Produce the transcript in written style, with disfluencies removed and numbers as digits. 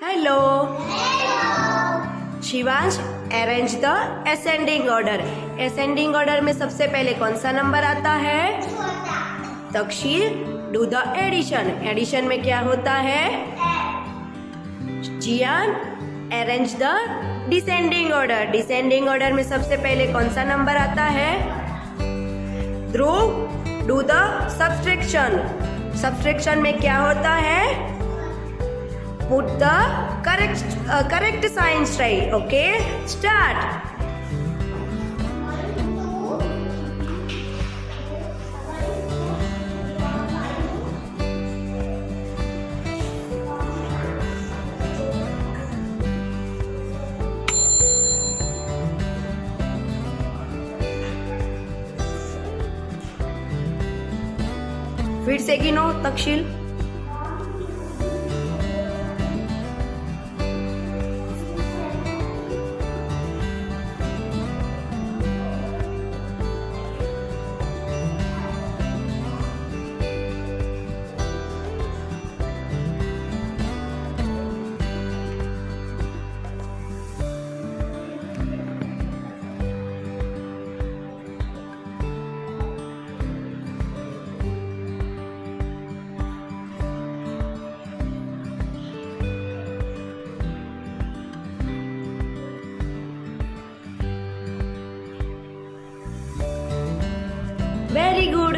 Hello Shivansh, arrange the ascending order. Ascending order में सबसे पहले कौन सा नंबर आता है? Takshashil, do the addition. Addition में क्या होता है? Jiyan, arrange the descending order. Descending order में सबसे पहले कौन सा नंबर आता है? Dhruv, do the subtraction. Subtraction में क्या होता है? Put the correct signs right. Okay, start. फिर से गिनो तक्षशिल। Very good.